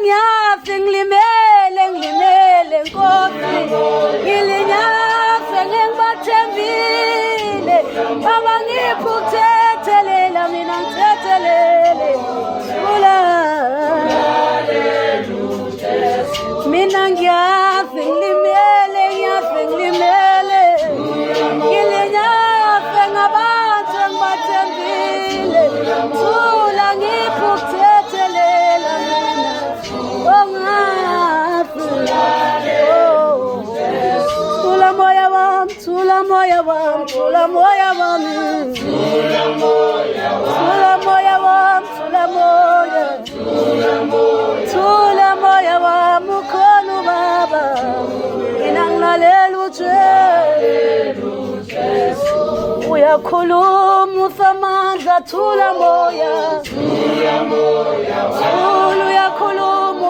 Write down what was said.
ngilinyafe ngilimele Nkosi ngilinyafe ngibathembile abangiphi ukuthethelela mina ngithethelele mina ngiyafe ngilimele ngilinyafe ngabantu engibathembile thula ngiphi ukuthethelela mina Thula moya wami, thula moya wami, thula moya wami, thula moya wami, thula moya wami, ukhona ubaba, inangilalela uJesu, uyakhuluma usamandla, thula moya, uyakhuluma